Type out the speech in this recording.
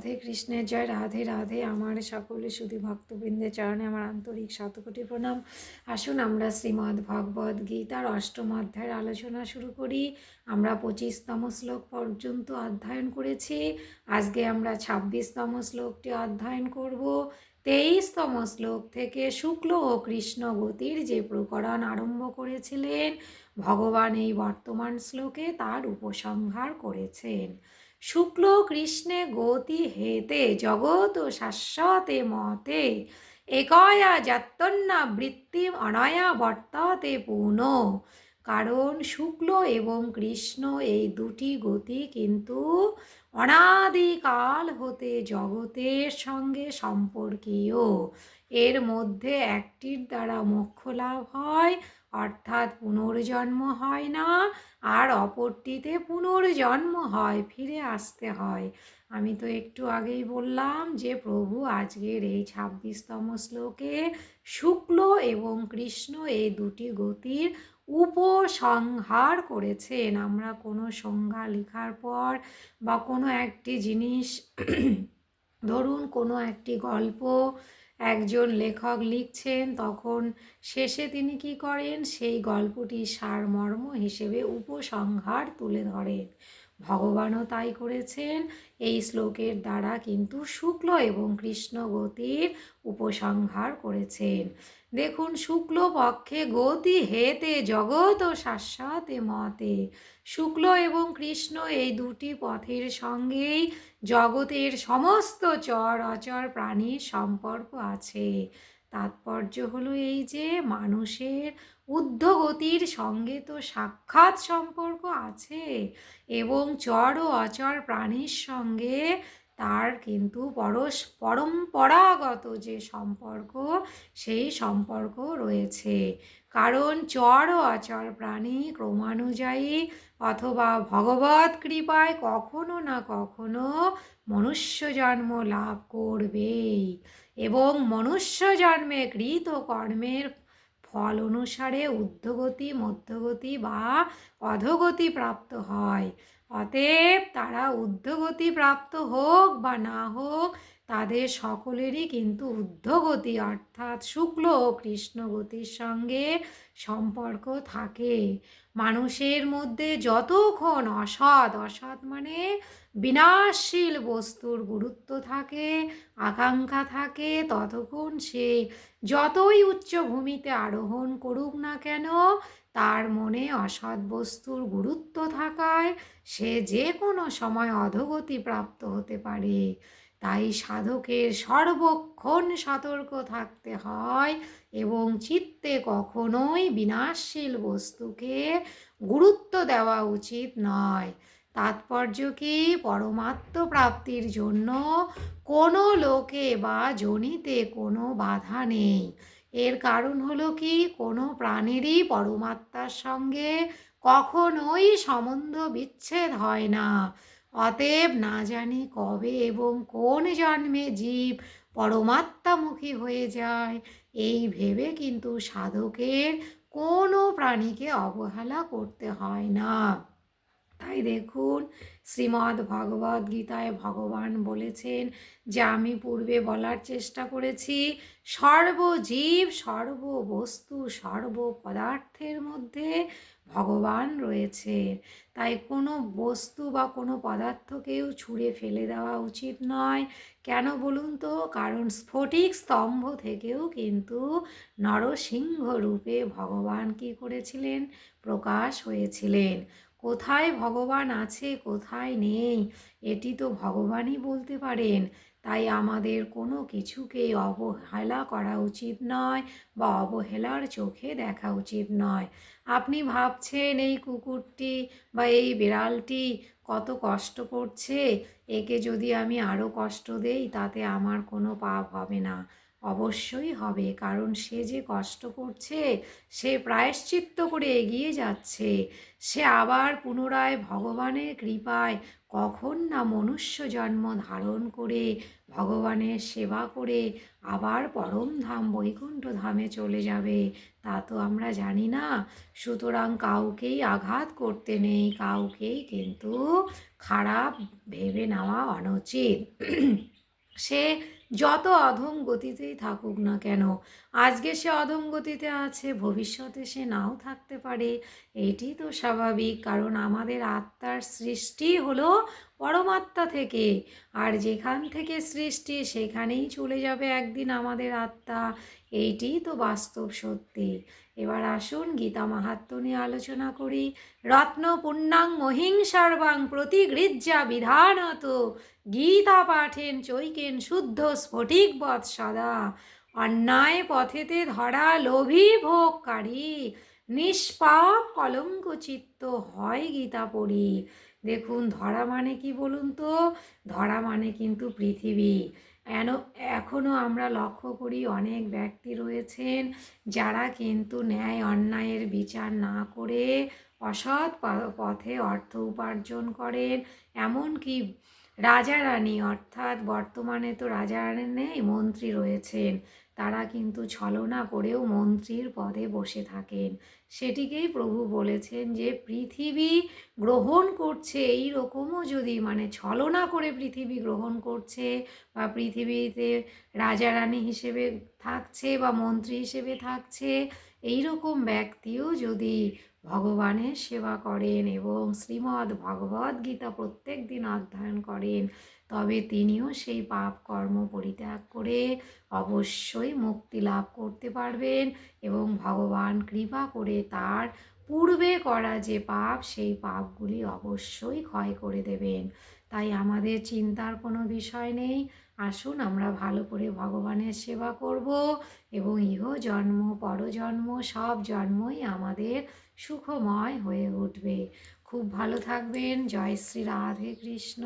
রাধে কৃষ্ণের জয়। রাধে রাধে। আমার সকলে শুধু ভক্তবৃন্দের চরণে আমার আন্তরিক শতকোটি প্রণাম। আসুন আমরা শ্রীমদ্ ভগবদ্ গীতার অষ্টম অধ্যায়ের আলোচনা শুরু করি। আমরা 25তম শ্লোক পর্যন্ত অধ্যয়ন করেছি। আজকে আমরা 26তম শ্লোকটি অধ্যয়ন করব। 23তম শ্লোক থেকে শুক্ল ও কৃষ্ণ গতির যে প্রকরণ আরম্ভ করেছিলেন, ভগবান এই বর্তমান শ্লোকে তার উপসংহার করেছেন। শুক্ল কৃষ্ণে গতি হেতে জগৎ শাশ্বতে মতে একয়া যাত্তন্না বৃত্তিম অনয়া বর্ততে পুন। কারণ শুক্ল এবং কৃষ্ণ এই দুটি গতি কিন্তু অনাদিকাল হতে জগতের সঙ্গে সম্পর্কীয়। এর মধ্যে একটির দ্বারা মোক্ষ লাভ হয়, অর্থাৎ পুনর্জন্ম হয় না, আর অপরটিতে পুনর্জন্ম হয়, ফিরে আসতে হয়। আমি তো একটু আগেই বললাম যে প্রভু আজকের এই 26তম শ্লোকে শুক্ল এবং কৃষ্ণ এই দুটি গতির উপসংহার করেছেন। আমরা কোনো সংজ্ঞা লেখার পর বা কোনো একটি জিনিস ধরুন কোনো একটি গল্প একজন লেখক লিখছেন, তখন শেষে তিনি কি করেন, সেই গল্পটি সারমর্ম হিসেবে উপসংহার তুলে ধরেন। ভগবানও তাই করেছেন। এই শ্লোকের দ্বারা কিন্তু শুক্ল এবং কৃষ্ণ গতির উপসংহার করেছেন। দেখুন, শুক্ল পক্ষে গতি হেতে জগৎ ও শাশ্বতে মতে। শুক্ল এবং কৃষ্ণ এই দুটি পথের সঙ্গেই জগতের সমস্ত চর অচর প্রাণীর সম্পর্ক আছে। তাৎপর্য হলো এই যে মানুষের ঊর্ধ্বগতির সঙ্গে তো সাক্ষাৎ সম্পর্ক আছে, এবং চর ও অচর প্রাণীর সঙ্গে তার কিন্তু পরম্পরাগত যে সম্পর্ক, সেই সম্পর্ক রয়েছে। কারণ চর ও অচর প্রাণী ক্রমানুযায়ী অথবা ভগবৎ কৃপায় কখনো না কখনো মনুষ্য জন্ম লাভ করবেই, এবং মনুষ্য জন্মে কৃত কর্মের ফল অনুসারে ঊর্ধ্বগতি, মধ্যগতি বা অধোগতি প্রাপ্ত হয়। অতএব তারা ঊর্ধ্বগতি প্রাপ্ত হোক বা না হোক, তাদের সকলেরই কিন্তু ঊর্ধ্বগতি অর্থাৎ শুক্ল ও কৃষ্ণ গতির সঙ্গে সম্পর্ক থাকে। মানুষের মধ্যে যতক্ষণ অসৎ মানে বিনাশশীল বস্তুর গুরুত্ব থাকে, আকাঙ্ক্ষা থাকে, ততক্ষণ সে যতই উচ্চভূমিতে আরোহণ করুক না কেন, তার মনে অসৎ বস্তুর গুরুত্ব থাকায় সে যে কোনো সময় অধোগতি প্রাপ্ত হতে পারে। তাই সাধকের সর্বক্ষণ সতর্ক থাকতে হয় এবং চিত্তে কখনোই বিনাশশীল বস্তুকে গুরুত্ব দেওয়া উচিত নয়। তাৎপর্য কি, পরমাত্ম প্রাপ্তির জন্য কোনো লোকে বা জনিতে কোনো বাধা নেই। এর কারণ হলো কি, কোনো প্রাণীরই পরমাত্মার সঙ্গে কখনোই সম্বন্ধ বিচ্ছেদ হয় না। অতএব না জানি কবে এবং কোন জন্মে জীব পরমাত্মামুখী হয়ে যায়, এই ভেবে কিন্তু সাধকের কোনো প্রাণীকে অবহেলা করতে হয় না। তাই দেখুন, শ্রীমদ্ ভগবদ্ গীতায় ভগবান বলেছেন, যে আমি পূর্বে বলার চেষ্টা করেছি, সর্বজীব, সর্ববস্তু, সর্বপদার্থের মধ্যে ভগবান রয়েছে। তাই কোনো বস্তু বা কোনো পদার্থকেও ছুঁড়ে ফেলে দেওয়া উচিত নয়। কেন বলুন তো? কারণ স্ফটিক স্তম্ভ থেকেও কিন্তু নরসিংহ রূপে ভগবান কী করেছিলেন? প্রকাশ হয়েছিলেন। কোথায় ভগবান আছে, কোথায় নেই, এটি তো ভগবানই বলতে পারেন। তাই আমাদের কোনো কিছুকেই অবহেলা করা উচিত নয় বা অবহেলার চোখে দেখা উচিত নয়। আপনি ভাবছেন এই কুকুরটি বা এই বিড়ালটি কত কষ্ট করছে, একে যদি আমি আরও কষ্ট দেই তাতে আমার কোনো পাপ হবে না। অবশ্যই হবে, কারণ সে যে কষ্ট করছে, সে প্রায়শ্চিত্ত করে এগিয়ে যাচ্ছে। সে আবার পুনরায় ভগবানের কৃপায় কখন না মনুষ্য জন্ম ধারণ করে ভগবানের সেবা করে আবার পরমধাম বৈকুণ্ঠ ধামে চলে যাবে, তা তো আমরা জানি না। সুতরাং কাউকেই আঘাত করতে নেই, কাউকেই কিন্তু খারাপ ভেবে নেওয়া অনুচিত। সে যত অধম গতিতেই থাকুক না কেন, আজকে সে অধম গতিতে আছে, ভবিষ্যতে সে নাও থাকতে পারে। এইটি তো স্বাভাবিক, কারণ আমাদের আত্মার সৃষ্টি হলো পরমাত্মা থেকে, আর যেখান থেকে সৃষ্টি সেখানেই চলে যাবে একদিন আমাদের আত্মা। এইটিই তো বাস্তব সত্যি। এবার আসুন গীতা মাহাত্ম্য নিয়ে আলোচনা করি। রত্ন পুণ্যাং মহিংসার্বাং প্রতিগৃহ্যা বিধানত গীতা পাঠেন চৈকেন শুদ্ধ স্ফটিকবৎ সদা। অন্যায় পথেতে ধরা লোভী ভোগকারী নিষ্পাপ কলঙ্ক চিত্ত হয় গীতা পড়ি। দেখুন, ধরা মানে কি বলুন তো? ধরা মানে কিন্তু পৃথিবী। এখনও আমরা লক্ষ্য করি অনেক ব্যক্তি রয়েছেন যারা কিন্তু ন্যায় অন্যায়ের বিচার না করে অসৎ পথে অর্থ উপার্জন করেন। এমনকি রাজা রানী, অর্থাৎ বর্তমানে তো রাজা রানী নেই, মন্ত্রী রয়েছেন, তারা কিন্তু ছলনা করেও মন্ত্রীর পদে বসে থাকেন। সেটিকেই প্রভু বলেছেন যে পৃথিবী গ্রহণ করছে, এই রকমও যদি মানে ছলনা করে পৃথিবী গ্রহণ করছে বা পৃথিবীতে রাজা রানী হিসেবে থাকছে বা মন্ত্রী হিসেবে থাকছে, এই রকম ব্যক্তিও যদি ভগবানের সেবা করেন এবং শ্রীমদ্ ভগবদ্ গীতা প্রত্যেক দিন অধ্যয়ন করেন, তবে তিনিও সেই পাপ কর্ম পরিত্যাগ করে অবশ্যই মুক্তি লাভ করতে পারবেন এবং ভগবান কৃপা করে তার পূর্বে করা যে পাপ, সেই পাপগুলি অবশ্যই ক্ষয় করে দেবেন। তাই আমাদের চিন্তার কোনো বিষয় নেই। আসুন আমরা ভালো করে ভগবানের সেবা করব এবং ইহ জন্ম পরজন্ম সব জন্মই আমাদের সুখময় হয়ে উঠবে। খুব ভালো থাকবেন। জয় শ্রী রাধে কৃষ্ণ।